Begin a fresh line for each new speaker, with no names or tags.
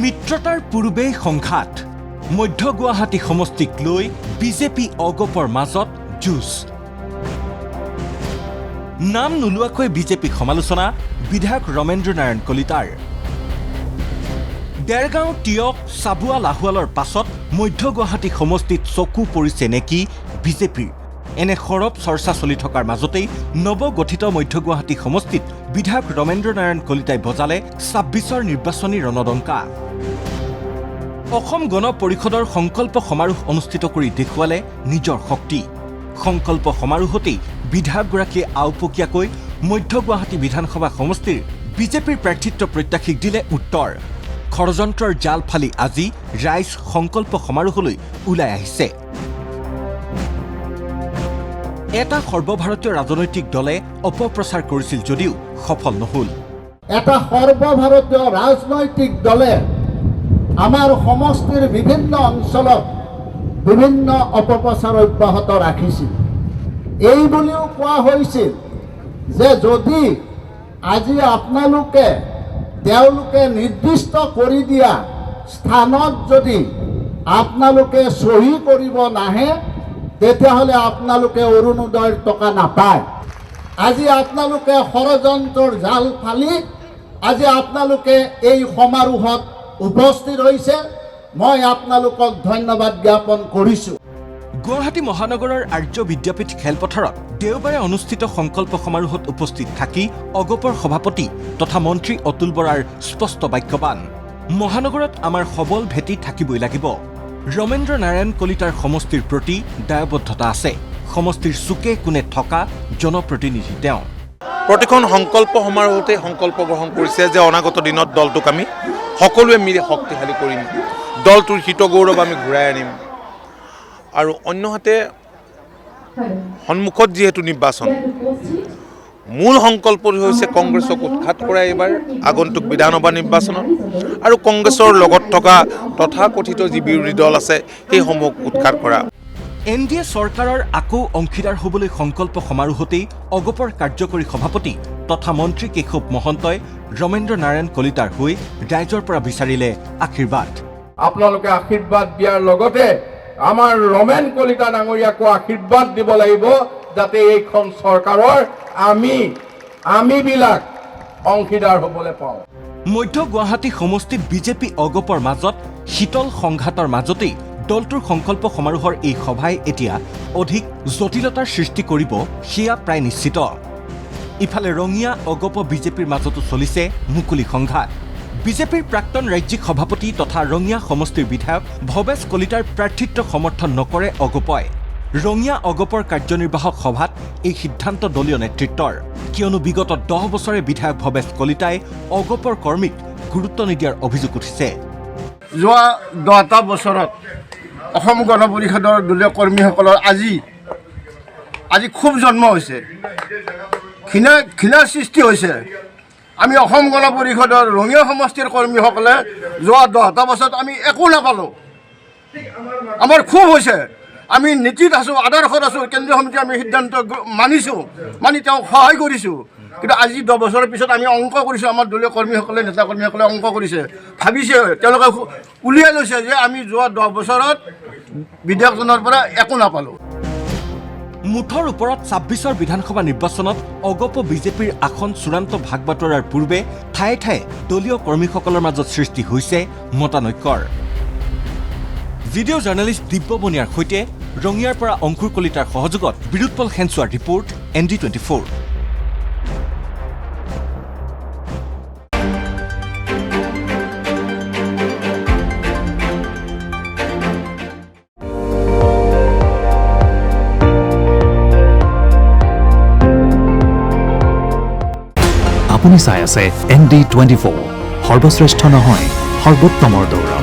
মিত্ৰতাৰ পূৰ্বেই সংঘাত মধ্য গুৱাহাটী সমষ্টিক লৈ বিজেপি অগপৰ মাজত যুঁজ নাম নোলোৱাকৈ বিজেপি সমালোচনা বিধায়ক ৰমেন্দ্ৰ নাৰায়ণ কলিতাৰ দেৰগাঁও টিয়ক চাবুৱা লাহোৱালৰ পাছত মধ্য গুৱাহাটী সমষ্টিত চকু পৰিছে নেকি বিজেপিৰ এনে সৰব চৰ্চা চলি থকাৰ মাজতেই নৱগঠিত মধ্য গুৱাহাটী সমষ্টিত বিধায়ক ৰমেন্দ্ৰ নাৰায়ণ কলিতাই বজালে ২৬ৰ নিৰ্বাচনী ৰণদংকা অসম গণ পৰিষদৰ সংকল্প সমাৰোহ অনুষ্ঠিত কৰি দেখুৱালে নিজৰ শক্তি সংকল্প সমাৰোহতেই বিধায়কগৰাকীয়ে আওপকীয়াকৈ মধ্য গুৱাহাটী বিধানসভা সমষ্টিৰ বিজেপিৰ প্ৰাৰ্থিত্ব প্ৰত্যাশীক দিলে উত্তৰ ষড়যন্ত্ৰৰ জাল ফালি আজি ৰাইজ সংকল্প সমাৰোহলৈ ওলাই আহিছে এটা সৰ্বভাৰতীয় ৰাজনৈতিক দলে অপপ্ৰচাৰ কৰিছিল যদিও সফল নহল
এটা সৰ্বভাৰতীয় ৰাজনৈতিক দলে আমাৰ সমষ্টিৰ বিভিন্ন অঞ্চলত বিভিন্ন অপপ্ৰচাৰ অব্যাহত ৰাখিছিল এই বুলিও কোৱা হৈছিল যে যদি আজি আপোনালোকে তেওঁলোকে নিৰ্দিষ্ট কৰি দিয়া স্থানত যদি আপোনালোকে সহি কৰিব নাহে তেতিয়াহ'লে আপোনালোকে অৰুণোদয়ৰ টকা নাপায় আজি আপোনালোকে ষড়যন্ত্ৰৰ জাল ফালি আজি আপোনালোকে এই সমাৰোহত উপস্থিত হৈছে মই আপোনালোকক ধন্যবাদ জ্ঞাপন কৰিছোঁ
গুৱাহাটী মহানগৰৰ আৰ্য বিদ্যাপীঠ খেলপথাৰত দেওবাৰে অনুষ্ঠিত সংকল্প সমাৰোহত উপস্থিত থাকি অগপৰ সভাপতি তথা মন্ত্ৰী অতুল বৰাৰ স্পষ্ট বাক্যবান মহানগৰত আমাৰ সবল ভেটি থাকিবই লাগিব ৰমেন্দ্ৰ নাৰায়ণ কলিতাৰ সমষ্টিৰ প্ৰতি দায়বদ্ধতা আছে সমষ্টিৰ চুকে কোণে থকা জনপ্ৰতিনিধি তেওঁ
প্ৰতিখন সংকল্প সমাৰোহতে সংকল্প গ্ৰহণ কৰিছে যে অনাগত দিনত দলটোক আমি সকলোৱে মিলি শক্তিশালী কৰিম দলটোৰ হিত গৌৰৱ আমি ঘূৰাই আনিম আৰু অন্যহাতে সন্মুখত যিহেতু নিৰ্বাচন মূল সংকল্পটো হৈছে কংগ্ৰেছক উৎখাত কৰা এইবাৰ আগন্তুক বিধানসভা নিৰ্বাচনত আৰু কংগ্ৰেছৰ লগত থকা তথাকথিত যি বিৰোধী দল আছে সেইসমূহক উৎখাত কৰা
এনডিএ চৰকাৰৰ আকৌ অংশীদাৰ হ'বলৈ সংকল্প সমাৰোহতেই অগপৰ কাৰ্যকৰী সভাপতি তথা মন্ত্ৰী কেশৱ মহন্তই ৰমেন্দ্ৰ নাৰায়ণ কলিতাৰ হৈ ৰাইজৰ পৰা বিচাৰিলে আশীৰ্বাদ
আপোনালোকে আশীৰ্বাদ দিয়াৰ লগতে আমাৰ ৰমেন কলিতা ডাঙৰীয়াকো আশীৰ্বাদ দিব লাগিব যাতে এইখন চৰকাৰৰ আমিবিলাক অংশীদাৰ হ'বলৈ পাওঁ
মধ্য গুৱাহাটী সমষ্টিত বিজেপি অগপৰ মাজত শীতল সংঘাতৰ মাজতেই দলটোৰ সংকল্প সমাৰোহৰ এই সভাই এতিয়া অধিক জটিলতাৰ সৃষ্টি কৰিব সেয়া প্ৰায় নিশ্চিত ইফালে ৰঙিয়া অগপ বিজেপিৰ মাজতো চলিছে মুকলি সংঘাত বিজেপিৰ প্ৰাক্তন ৰাজ্যিক সভাপতি তথা ৰঙিয়া সমষ্টিৰ বিধায়ক ভৱেশ কলিতাৰ প্ৰাৰ্থিত্ব সমৰ্থন নকৰে অগপই ৰঙিয়া অগপৰ কাৰ্যনিৰ্বাহক সভাত এই সিদ্ধান্ত দলীয় নেতৃত্বৰ কিয়নো বিগত 10 বছৰে বিধায়ক ভৱেশ কলিতাই অগপৰ কৰ্মীক গুৰুত্ব নিদিয়াৰ অভিযোগ উঠিছে
যোৱা 10টা বছৰত অসম গণ পৰিষদৰ দলীয় কৰ্মীসকলৰ আজি খুব জন্ম হৈছে ঘৃণাৰ সৃষ্টি হৈছে আমি অসম গণ পৰিষদৰ ৰঙিয়া সমষ্টিৰ কৰ্মীসকলে যোৱা 10টা বছৰত আমি একো নাপালোঁ আমাৰ খুব হৈছে আমি নীতিত আছোঁ আদৰ্শত আছোঁ কেন্দ্ৰীয় সমিতি আমি সিদ্ধান্ত মানি তেওঁক সহায় কৰিছোঁ কিন্তু আজি 10 বছৰৰ পিছত আমি অংক কৰিছোঁ আমাৰ দলীয় কৰ্মীসকলে নেতা কৰ্মীসকলে অংক কৰিছে ভাবিছে তেওঁলোকে উলিয়াই লৈছে যে আমি যোৱা 10 বছৰত বিধায়কজনৰ পৰা একো নাপালোঁ
মুঠৰ ওপৰত ২৬ৰ বিধানসভা নিৰ্বাচনত অগপ বিজেপিৰ আসন চূড়ান্ত ভাগ বাটোৱাৰাৰ পূৰ্বে ঠায়ে ঠায়ে দলীয় কৰ্মীসকলৰ মাজত সৃষ্টি হৈছে মতানৈক্যৰ ভিডিঅ' জাৰ্নেলিষ্ট দিব্য বনিয়াৰ সৈতে ৰঙিয়াৰ পৰা অংকুৰ কলিতাৰ সহযোগত বিৰুৎপল খেনচুৱাৰ ৰিপৰ্ট ND24
আপুনি চাই আছে ND24 সৰ্বশ্ৰেষ্ঠ নহয় সৰ্বোত্তমৰ দৌৰ